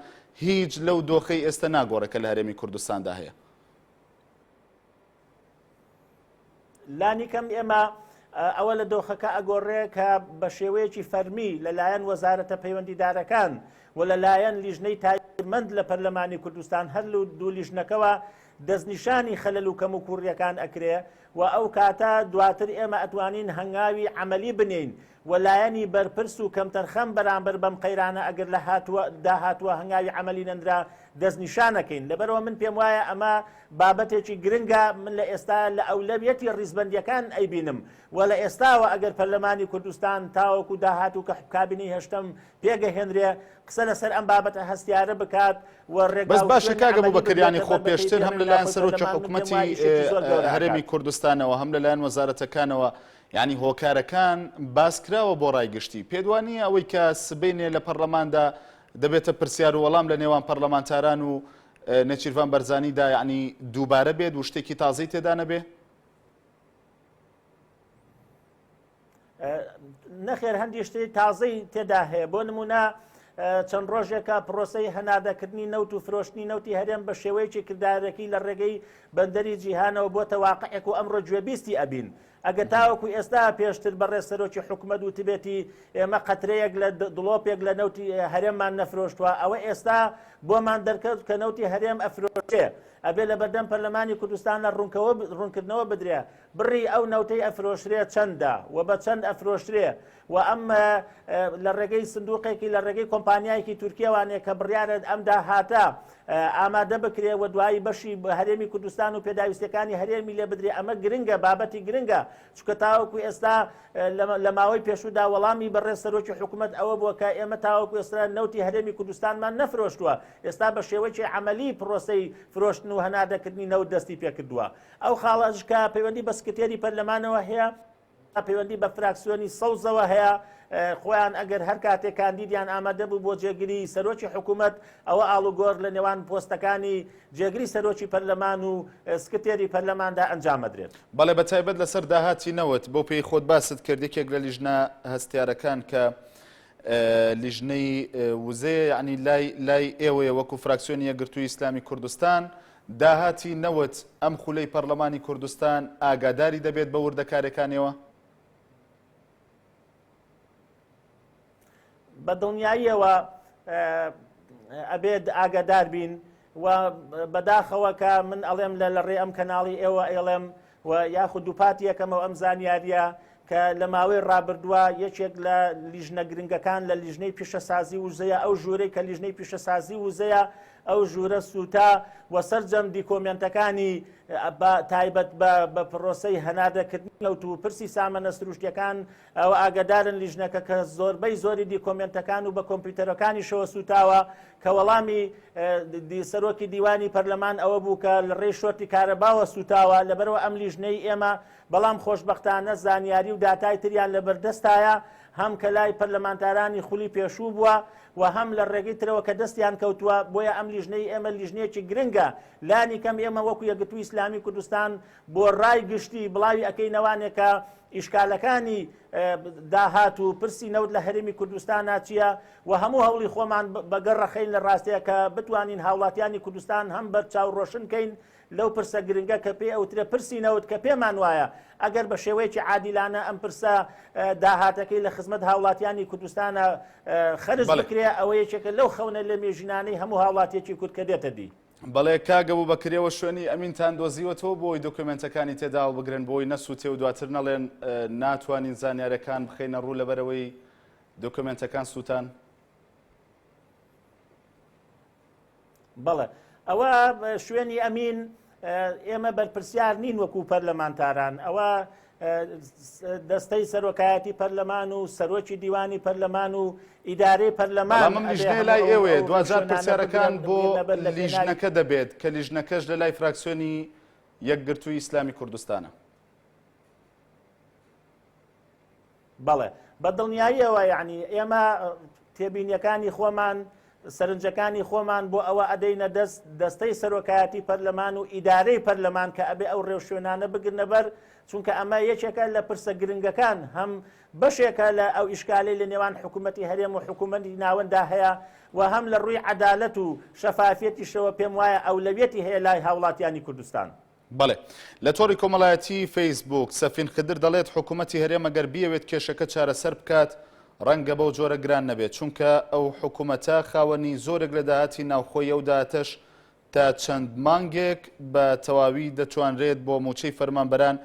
هیچ لەو دۆخەی ئێستا ناگۆڕێکە لە هەرێمی کوردستاندا هەیە. لانی کەم ئێمە ئەوە لە دۆخەکە ئەگۆڕێ کە بە شێوەیەکی فەرمی لەلایەن وەزارەتە پەیوەندیدارەکان و لەلایەن لیژنەی تایبەتمەند لە پەرلەمانی کوردستان هەر لە دوو لیژنەکەوە دەستنیشانی خەلەل و کەم و کوڕیەکان ئەکرێ و ئەو کاتە دواتر ئێمە ئەتوانین هەنگاوی عەمەلی بنین وەلایەنی بەرپرس و کەمتەرخەم بەرامبەر بەم قەیرانە ئەگەر لە داهاتوە هەنگاوی عەمەلی نەندرا دەست نیشانەکەین. لەبەرەوە من پێم وایە ئەمە بابەتێکی گرنگە. من لە ئێستا لە ئەولەویەتی ڕیزبەندیەکان ئەیبینم و لە ئێستاوە ئەگەر پەرلەمانی کوردستان تاوەکو داهاتوو کە کابینەی هەشتم پێگەهێنرێ قسە لەسەر ئەم بابەتە هەستیارە بکات و ڕێگا بەس باشە کاگە بووبەکریانی خۆ پێشتر هەم لەلایەن سەرۆکی حکوومەتی هەرێمی کوردستانەوە هەم لەلایەن وەزارەتەکانەوە یعنی هۆکارەکان باسکراوە بۆ ڕایگشتی پێدوانی ئەوەی کە سبەینێ لە پەرلەماندا دەبێتە پرسیار و وەڵام لە نێوان پەرلەمانتاران و نەچیروان بەرزانیدا یعنی دووبارە بێت و شتێکی تازەی تێدا نەبێ؟ نەخێر هەندی شتێکی تازەی تێدا هەیە. بۆ نمونە چەند ڕۆژێکە پرۆسەی هەنادەکردنی نەوت و فرۆشتنی نەوتی هەرێم بە شێوەیەکی کردارەکەی لە ڕێگەی بەندەری جیهانەوە بۆتە واقعێک و ئەمڕۆ گوێبیستی ئەبین. ئەگە تاوەکو ئێستا پێشتر بەڕێز سەرۆکی حکوومەت و تبێتی ئێمە قەترەیەک لە دڵۆپێک لە نەوتی هەرێممان نەفرۆشتووە، ئەوە ئێستا بۆمان دەرکەوت کە نەوتی هەرێم ئەفرۆشێ ئەبێ لە بەردەم پەرلەمانی کوردستان لە ڕوونکردنەوە بدرێ بڕی ئەو نەوتەی ئەفرۆشرێ چەندە و بە چەند ئەفرۆشرێ و ئەم لە ڕێگەی سندوقێکی لە ڕێگەی کۆمپانیایەکی تورکیاوانێ کە بڕیارە ئەمدا هاتە ئامادە بکرێ و دوایی بەشی هەرێمی کوردستان و پێداویستەکانی هەرێمی لێ بدرێ. ئەمە گرنگە، بابەتی گرنگە، چونکە تاوەکو ئێستا لە ماوەی پێشودا وەڵامی بەڕێز سەرۆکی حکوومەت ئەوە بووە کە ئێمە تاوەکو ئێستا نەوتی هەرێمی کوردستانمان نەفرۆشتووە، ئێستا بە شێوەیەکی عەمەلی پرۆسەی فرۆشتن و هەنادەکردنی نەوت دەستی پێکردووە. ئەو خاڵەشکە پەیوەندی بە سکرتێری پەرلەمانەوە هەیە، پەیوەندی بە فراکسیۆنی سەوزەوە هەیە، خۆیان ئەگەر هەر کاتێک کاندیدیان ئامادە بوو بۆ جێگیری سەرۆکی حکوومەت ئەوە ئاڵوگۆڕ لە نێوان پۆستەکانی جێگیری سەرۆکی پەرلەمان و سکرتێری پەرلەماندا ئەنجامەدرێت. بەڵێ بەتایبەت لەسەر داهاتی نەوت بۆ پێی خۆت باست کردێکێک لە لیژنە هەستیارەکان کە لیژنەی وزەیە یعنی لای ئێوەیە وەکو فراکسیۆنی یەکگرتووی ئیسلامی کوردستان داهاتی نەوت ئەم خولەی پەرلەمانی کوردستان ئاگاداری دەبێت بە وردەکارەکانیەوە؟ بە دڵنیاییەوە ئەبێت ئاگادار بین و بەداخەوە کە من ئەڵێم لە ڕێ ئەم کەناڵی ئێوە ئێڵێم و یاخود دووپاتیەکەمەوە ئەم زانیاریە کە لە ماوەی ڕابردووە یەکێک لە لیژنە گرنگەکان لە لیژنەی پیشەسازی وزەیە ئەو ژوورەی کە لیژنەی پیشەسازی وزەیە ئەو ژوورە سوتا و سەرجەم دیکۆمنتەکانی تایبەت بە پرۆسەی هەنادەکردنی نەوت و پرسی سامانە سروشتیەکان ئەوە ئاگادارن لیژنەکە کە زۆربەی زۆری دیکۆمنتەکان و بە کۆمپیوتەرەکانیشەوە سوتاوە کە وەڵامی سەرۆکی دیوانی پەرلەمان ئەوە بوو کە لە ڕێی شۆرتی کارەباوە سوتاوە. لەبەرەوە ئەم لیژنەی ئێمە بەڵام خۆشبەختانە زانیاری و داتای تریان لە بەردەستایە، هەم کە لای پەرلەمانتارانی خولی پێشوو بووە و هەم لە ڕێگەی ترەوە کە دەستیان کەوتووە. بۆیە ئەم لیژنەی ئێمە لیژنەیەکی گرنگە. لانی کەم ئێمە وەکو یەکگرتووی ئیسلامی کوردستان بۆ ڕای گشتی بڵاوی ئەکەینەوانێکە ئیشکالەکانی داهات و پرسی نەوت لە هەرێمی کوردستان چییە و هەموو هەوڵی خۆمان بەگەڕەخەین لە ڕاستەیە کە بتوانین هاوڵاتیانی کوردستان هەم بەرچاو ڕۆشنکەین لەو پرسە گرنگە کە پێ ئەوترە پرسی نەوت کە پێمان وایە ئەگەر بە شێوەیەکی عادیلانە ئەم پرسە داهاتەکەی لە خزمەت هاوڵاتیانی کوردستانە خەرج بکرێ ئەوە یەکێکە لەو خەونە لە مێژینانەی هەموو هاوڵاتیەکی کورد کە دێتە دی. بەڵێ کاگە بوو بەکرێەوە شوێنی ئەمینتان دۆزیوەتەوە بۆی دۆکمنتەکانی تێدا بگرن بۆی نەسووتێ و دواتر نەڵێن ناتوانین زانیارەکان بخەینە ڕوو لەبەرەوەی دۆکمنتەکان سووتان؟ بەڵێ ئەوە شوێنی ئەمین ئێمە بەرپرسیار نین وەکو پەرلەمانتاران. ئەوە دەستەی سەرۆکایەتی پەرلەمان و سەرۆکی دیوانی پەرلەمان و ئیدارەی پەرلەمان لیژنەی لای ئێوەیە دوجار پرسیارەکان بۆ لیژنەکە دەبێت کە لیژنەکەش لە لای فراکسیۆنی یەکگرتووی ئیسلامی کوردستانە. بەڵێ بە دڵنیاییەوە یعنی ئێمە تێبینیەکانی خۆمان سەرنجەکانی خۆمان بۆ ئەوە ئەدەینە دەستەی سەرۆکایەتی پەرلەمان و ئیدارەی پەرلەمان کە ئەبێ ئەو ڕێوشوێنانە بگرنە بەر، چونکە ئەمە یەکێکە لە پرسە گرنگەکان هەم بەشێکە لە ئەو ئیشکالەی لە نێوان حکوومەتی هەرێم و حکوومەتی ناوەندا هەیە و هەم لە ڕووی عەدالەت و شەفافیەتیشەوە پێم وایە ئەولەویەتی هەیە لای هاوڵاتیانی کوردستان. بەڵێ لە تۆڕی کۆمەڵایەتی فەیسبوک سەفین خدر دەڵێت حکوومەتی هەرێم ئەگەر بیەوێت کێشەکە چارەسەر بکات ڕەنگە بەو جۆرە گران نەبێت، چونکە ئەو حکوومەتە خاوەنی زۆرێک لە داهاتی ناوخۆیە و داهاتەش تا چەند مانگێک بە تەواوی دەتوانرێت بۆ موچەی فەرمانبەران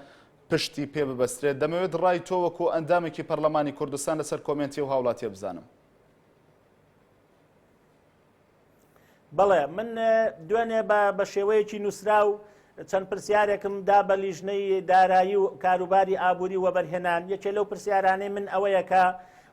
پشتی پێ ببەسترێت. دەمەوێت ڕای تۆ وەکو ئەندامێکی پەرلەمانی کوردستان لەسەر کۆمنتی و هاوڵاتیە بزانم. بەڵێ من دوێنێ بە شێوەیەکی نووسرا و چەند پرسیارێکم دا بە لیژنەی دارایی و کاروباری ئابووری وەبەرهێنان. یەکێ لەو پرسیارانەی من ئەوەیە کە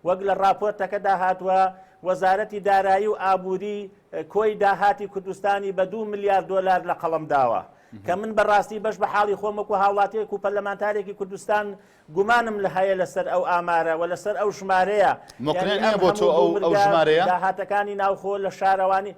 وەک لە راپۆرتەکەدا هاتووە وەزارەتی دارایی و ئابووری کۆی داهاتی کوردستانی بە 2 ملیار دۆلار لە قەڵەم داوە کە من بەڕاستی بەش بە حاڵی خۆم وەکو هاوڵاتیەک و پەرلەمانتارێکی کوردستان گومانم لە هەیە لەسەر ئەو ئامارە و لەسەر ئەو ژمارەیە مقنعە نییە بۆ تۆ ئەو ژمارەیە داهاتەکانی ناوخۆ لە شارەوانی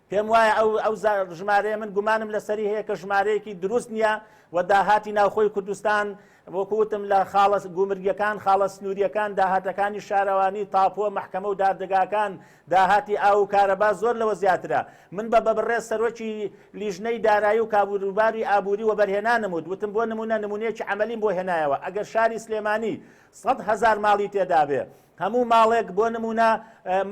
پێم وایە ئەو ژمارەیە من گومانم لەسەری هەیە کە ژمارەیەکی دروست نییە و داهاتی ناوخۆی کوردستان وەکوتم لە خاڵە گومرگیەکان خاڵە سنووریەکان داهاتەکانی شارەوانی تاپۆ مەحکەمە و دادگاکان داهاتی ئاو و کارەبا زۆر لەوە زیاترە. من بە بەڕێز سەرۆکی لیژنەی دارایی و کاروباری ئابووری وەبەرهێنان نمود وتم بۆ نمونەیەکی عەمەلیم بۆ هێنایەوە. ئەگەر شاری سلێمانی 100,000 ماڵی تێدا بێ هەموو ماڵێک بۆ نمونە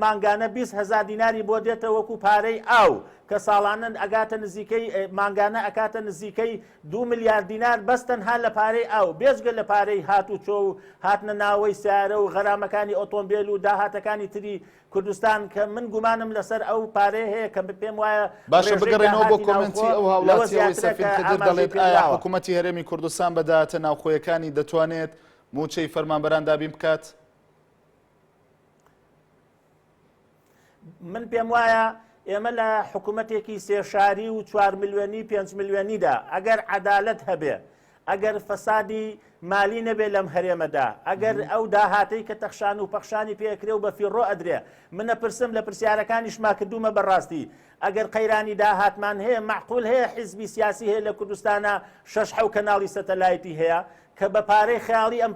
مانگانە 20,000 دیناری بۆ دێتە وەکو پارەی ئاو کە ساڵانە ئەگاتە نزیکەی مانگانە ئەکاتە نزیکەی 2 ملیار دینار بەستەنها لە پارەی ئاو بێزگە لە پارەی هات و چۆ و هاتنە ناوەی سیارە و غەرامەکانی ئۆتۆمبیل و داهاتەکانی تری کوردستان کە من گومانم لەسەر ئەو پارەیە هەیە کە پێم وایە باشە بگەڕێنەوە بۆ کۆمنتی ئەو هاوڵاتیەوەی سەفیرکردر دەڵێت ئایا حکوومەتی هەرێمی کوردستان بە داهاتە ناوخۆیەکانی دەتوانێت موچەی فەرمانبەران دابین بکات؟ من پێم وایە ئێمە لە حکوومەتێکی سێشاری و 4 ملیۆنی 5 ملیۆنیدا ئەگەر عەدالەت هەبێ ئەگەر فەسادی مالی نەبێ لەم هەرێمەدا ئەگەر ئەو داهاتەی کە تەخشان و پەخشانی پێکرێ و بە فیڕۆ ئەدرێ منە پرسم لە پرسیارەکانیشما کردومە بەڕاستی ئەگەر قەیرانی داهاتمان هەیە معقول هەیە حیزبی سیاسی هەیە لە کوردستانە 6 کەناڵی سەتەلایتی هەیە کە بە پارەی خیاڵی ئەم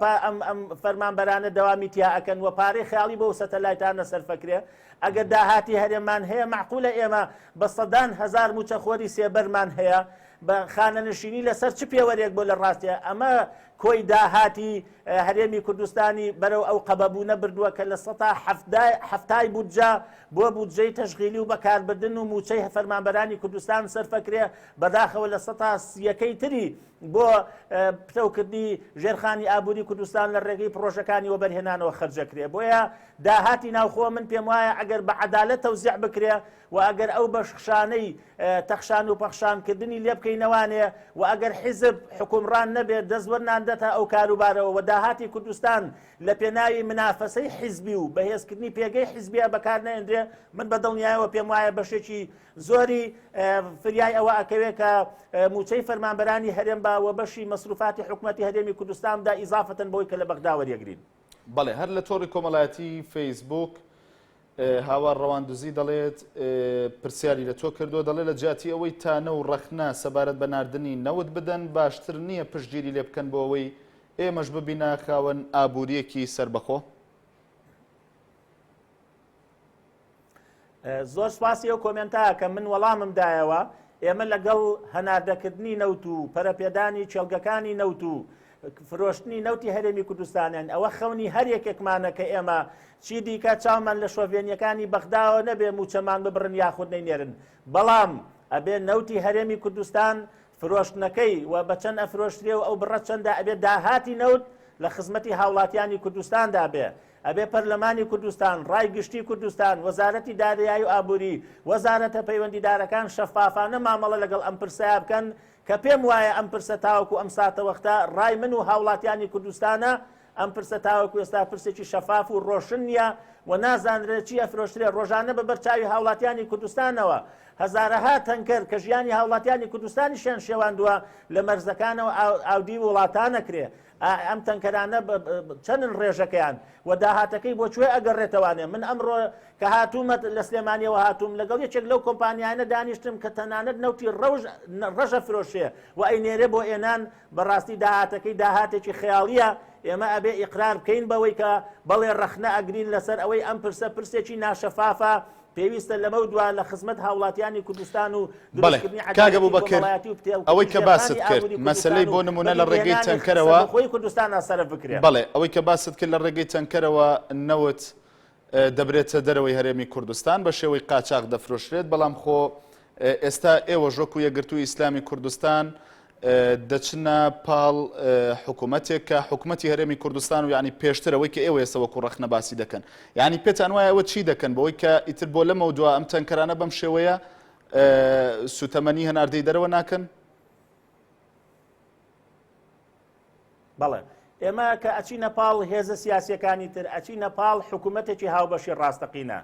فەرمانبەرانە دەوامی تیا ئەکەن و پارەی خیاڵی بۆ سەتەلایتانە سەرفەکرێ ئەگەر داهاتی هەرێمان هەیە معقولە ئێمە بە سەدان هەزار موچەخۆری سێبەرمان هەیە بە خانەنشینی لەسەر چ پێوەرێک بۆ لە ڕاستیە ئەمە کۆی داهاتی هەرێمی کوردستانی بەرەو ئەو قەبەبوونە بردووە کە لە 170 بودجە بۆ بودجەی تەشغیلی و بەکاربردن و موچەی فەرمانبەرانی کوردستان سەرفەکرێ بەداخەوە لە 130 تری بۆ پتەوکردنی ژێرخانی ئابووری کوردستان لە ڕێگەی پرۆژەکانی وەبەرهێنانەوە خەرجەکرێ. بۆیە داهاتی ناوخۆ من پێم وایە ئەگەر بە عەدالەت تەوزیع بکرێ و ئەگەر ئەو بەشخشانەی تەخشان و پەخشانکردنی لێ بکەینەوانێ و ئەگەر حیزب حکومڕان نەبێت دەستوەرناندەتە ئەو کاروبارەوە و داهاتی کوردستان لە پێناوی منافەسەی حیزبی و بەهێزکردنی پێگەی حیزبیە بەکار نەهێنرێ من بەدڵنیایەوە پێم وایە بەشێکی زۆری فریای ئەوە ئەکەوێت کە موچەی فەرمانبەرانی هەرێم بە و بەشی مەسروفاتی حکوومەتی هەرێمی کوردستاندا ئیزافەتەن بۆی کە لە بەغدا وەریەگرین. بەڵێ هەر لە تۆڕی کۆمەڵایەتی فەیسبوک هاوار ڕەواندوزی دەڵێت پرسیاری لە تۆ کردو دەڵێت لە جیاتی ئەوەی تانە و ڕەخنە سەبارەت بە ناردنی نەوت بدەن باشتر نییە پشتگیری لێ بکەن بۆ ئەوەی ئێمەش ببینە خاوەن ئابووریەکی سربەخۆ. زۆر سپاسی ئەو کۆمنتایە کە من وەڵامم دایەوە ئێمە لەگەڵ هەناردەکردنی نەوت و پەرەپێدانی چێلگەکانی نەوت و فرۆشتنی نەوتی هەرێمی کوردستانیان ئەوە خەونی هەر یەکێکمانە کە ئێمە چی دیکە چاومان لە شۆڤێنیەکانی بەغداوە نەبێ موچەمان ببڕن یاخود نەینێرن بەڵام ئەبێ نەوتی هەرێمی کوردستان فرۆشتنەکەی و بە چەند ئەفرۆشترێ و ئەو بڕە چەندە ئەبێ داهاتی نەوت لە خزمەتی هاوڵاتیانی کوردستاندا بێ ئەبێ پەرلەمانی کوردستان ڕای گشتی کوردستان وەزارەتی دارایی و ئابووری وەزارەتە پەیوەندیدارەکان شەفافانە مامەڵە لەگەڵ ئەم پرسەیە بکەن کە پێم وایە ئەم پرسە تاوەکو ئەم ساتە وەختە ڕای من و هاوڵاتیانی کوردستانە ئەم پرسە تاوەکو ئێستا پرسێکی شەفاف و ڕۆشن نییە و نازانرێت چی ئەفرۆشترێ ڕۆژانە بە بەرچاوی هاوڵاتیانی کوردستانەوە هەزارەها تەنکەر کە ژیانی هاوڵاتیانی کوردستانیشیان شێواندووە لە مەرزەکانەوە ئاودی وڵاتان نەکرێ ئەم تەنکەرانە چەندن ڕێژەکەیان و داهاتەکەی بۆ کوێ ئەگەڕێتەوانێ من ئەمڕۆ کە هاتوومە لە سلێمانیەوە هاتووم لەگەڵ یەکێک لەو کۆمپانیانە دانیشتم کە تەنانەت نەوتی ڕەژە فرۆشێ و ئەینێرێ بۆ ئێنان بەڕاستی داهاتەکەی داهاتێکی خەیاڵیە ئێمە ئەبێ ئیقرار بکەین بەوەی کە بەڵێ ڕەخنە ئەگرین لەسەر ئەوەی ئەم پرسە پرسێکی ناشەفافە پێویستە لەمە دووە لە خزمەت هاوڵاتیانی کوردستان و دروستکردنی کاگە بوبەکر ئەوەی کە باست کرد مەسەلەی بۆ نمونە لە ڕێگەی تەنکەرەوە خۆی کوردستان سەرف بکرێت بەڵێ ئەوەی کە باست کرد لە ڕێگەی تەنکەرەوە نەوت دەبرێتە دەرەوەی هەرێمی کوردستان بە شێوەی قاچاق دەفرۆشرێت بەڵام خۆ ئێستا ئێوە ژۆک و یەکگرتووی ئیسلامی کوردستان دەچنە پاڵ حکوومەتێک کە حکوومەتی هەرێمی کوردستان و ینی پێشترەوەی کە ئێوە ێستا وەکو ڕەخنە باسی دەکەن ینی پێتان وایە ئەوە چی دەکەن بەوەی کە ئیتر بۆ لەمە دووە ئەم تەنکەرانە بەم شێوەیە سوتەمەنی هەناردەی دەرەوە ناکەن؟ بەڵێ ئێمە کە ئەچینە پاڵ هێزە سیاسیەکانی تر ئەچینە پاڵ حکوومەتێکی هاوبەشی ڕاستەقینە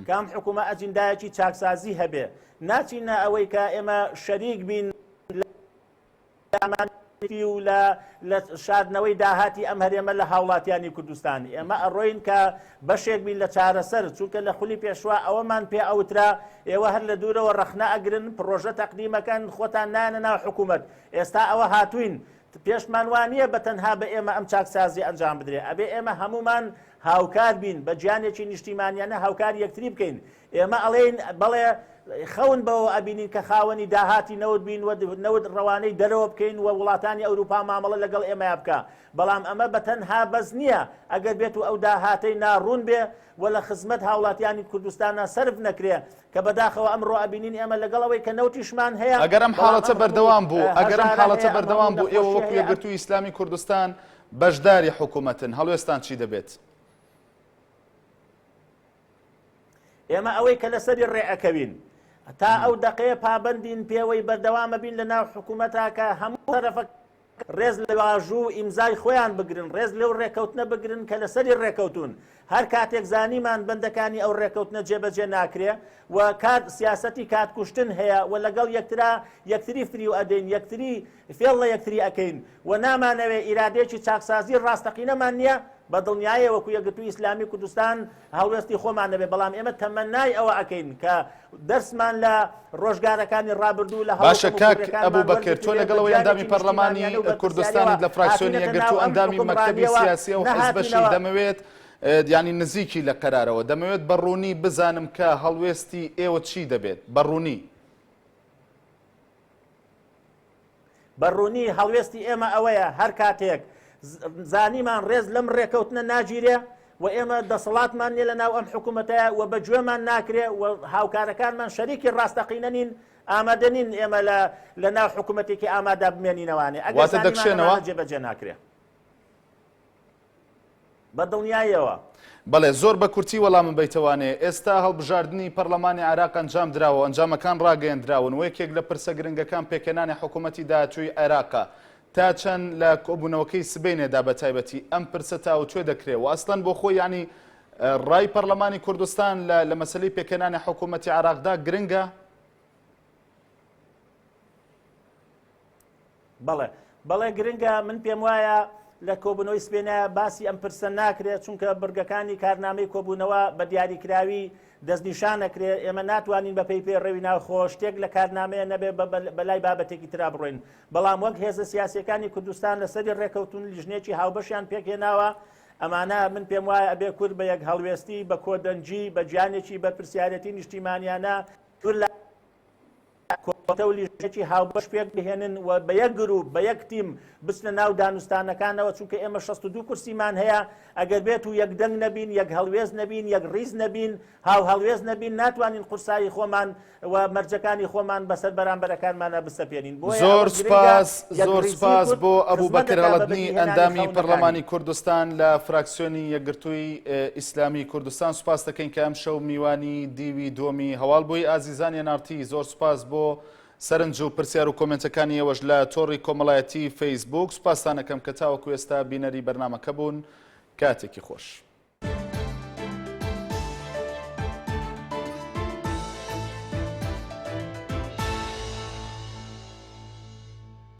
کام حکوومە ئەجندایەکی چاکسازی هەبێ ناچینە ئەوەی کە ئێمە شەریک بین و لە شاردنەوەی داهاتی ئەم هەرێمە لە هاوڵاتیانی کوردستان ئێمە ئەڕۆین کە بەشێک بین لە چارەسەر چونکە لە خولی پێشوا ئەوەمان پێ ئەوترا ئێوە هەر لە دوورەوە ڕەخنە ئەگرن پرۆژە تەقدیمەکەن خۆتان نانە ناو حکوومەت ئێستا ئەوە هاتوین پێشمان وانە بە تەنها بە ئێمە ئەم چاکسازی ئەنجام بدرێ ئەبێ ئێمە هەمومان هاوکار بین بە گیانێکی نیشتیمانیانە هاوکار یەکتری بکەین ئێمە ئەڵێن بەڵێ خەون بەوە ئەبینین کە خاوەنی داهاتی نەوت بین و نەوت ڕەوانەی دەرەوە بکەین و وڵاتانی ئەوروپا مامەڵە لەگەڵ ئێمە بکە بەڵام ئەمە بە تەنها بەس نییە ئەگەر بێت و ئەو داهاتەی ناڕوون بێ و لە خزمەت هاوڵاتیانی کوردستانە سرف نەکرێ کە بەداخەوە ئەمڕۆ ئەبینین ئێمە لەگەڵەوەی کە نەوتیشمان هەیە ئەگەرم حاڵەتە بەردەوام بوو ئەگەرم حاڵەتە بەردەوام بوو ئێوە وەکو یەکگرتووی ئیسلامی کوردستان بەشداری حکوومەتن هەڵوێستان چی دەبێت؟ ئێمە ئەوەی کە لەسەری ڕێئەکەوین تا ئەو دقەیە پابندین پێوەی بەردەوامە بین لە ناو حکوومەتا کە هەموو تەرەفە ڕێز لە واژوو ئیمزای خۆیان بگرن ڕێز لەو ڕێکەوتنە بگرن کە لەسەری ڕێکەوتون هەر کاتێک زانیمان بەندەکانی ئەو ڕێکەوتنە جێبەجێ ناکرێ و کات سیاسەتی کاتکوشتن هەیە و لەگەڵ یەکتری فری و ئەدەین یەکتری فێڵ لە یەکتری ئەەکەین و نامانەوێ ئیرادێکی چاکسازی ڕاستەقینەمان نییە بە دڵنیایە وەکو یەکگرتووی ئیسلامی کوردستان هەڵوێستی خۆمان دەبێت بەڵام ئێمە تەمەنای ئەوە ئەەکەین کە دەرسمان لە ڕۆژگارەکانی ڕابردوو لە باشە کاک ئەبوو بەکر تۆ لەگەڵەوەی ئەندامی پەرلەمانی کوردستانی لە فراکسیۆنی یەکگرتوو ئەندامی مەکتەبی سیاسی و حیزبەشی دەمەوێت ینی نزیکی لە قەرارەوە دەمەوێت بەڕوونی بزانم کە هەڵوێستی ئێوە چی دەبێت بەڕوونی هەڵوێستی ئێمە ئەوەیە هەر کاتێک زانیمان ڕێز لەم ڕێکەوتنە ناگیرێ و ئێمە دەسەڵاتمان نیە لە ناو ئەم حکوومەتەیە و بەگوێمان ناکرێ و هاوکارەکانمان شەریکی ڕاستەقینەنین ئامادەنین ئێمە لە ناو حکوومەتێکی ئامادا بمێنینەوانێ ئەگەر دەکشێنەوە جێبەجێ ناکرێ بە دڵنیایەوە. بەڵێ زۆر بە کورتی وەڵامم بیتەوانێ ئێستا هەڵبژاردننی پەرلەمانی عێراق ئەنجام دراوە ئەنجامەکان ڕاگەیەندراون و یەکێک لە پرسە گرنگەکان پێکەنانی حکوومەتی داهاتووی عێراقە تا چەند لە کۆبوونەوەکەی سبەینێدا بە تایبەتی ئەم پرسە تاوتوێ دەکرێت و ئەسڵەن بۆ خۆی ینی ڕای پەرلەمانی کوردستان لە مەسلەی پێکەنانی حکوومەتی عێراقدا گرنگە؟ بەڵێ گرنگە من پێم وایە لە کۆبوونەوەی سبێنە باسی ئەم پرسە ناکرێت چونکە بڕگەکانی کارنامەی کۆبوونەوە بە دیاریکراوی دەستنیشانەکرێت ئێمە ناتوانین بە پێی پێڕێوی ناوخۆ شتێک لە کارنامەیە نەبێ بەلای بابەتێکی ترا بڕۆین بەڵام وەک هێزە سیاسیەکانی کوردستان لەسەری ڕێکەوتون لیژنێکی هاوبەشیان پێکهێناوە ئەمانە من پێم وایە ئەبێ کورد بە یەک هەڵوێستی بە کۆدەنجی بە گیانێکی بەرپرسیارەتی نیشتیمانیانە لیژنێکی هاوبەش پێک بهێنن و بە یەک گروپ بە یەک تیم بچنە ناو دانوستانەکانەوە چونکە ئێمە 62 کورسیمان هەیە ئەگەر بێت و یەک دەنگ نەبین یەک هەڵوێز نەبین یەک ڕیز نەبین هاو هەڵوێز نەبین ناتوانین قورسایی خۆمان و مەرجەکانی خۆمان بەسەر بەرامبەرەکانمانە بستەپێنین. زۆر سپاس بۆ ئەبوو بەکر هەڵەدنی ئەندامی پەرلەمانی کوردستان لە فراکسیۆنی یەکگرتووی ئیسلامی کوردستان سوپاس دەکەین کە ئەم شەو میوانی دیوی دۆمی هەواڵ بووی ئازیزانی نارتی زۆر سپاس بۆ سەرنج و پرسیار و کۆمنتەکانی ئێوەش لە تۆڕی کۆمەڵایەتی فەیسبوک سوپاسان دەکەم کە تاوەکو ئێستا بینەری بەرنامەکە بوون کاتێکی خۆش.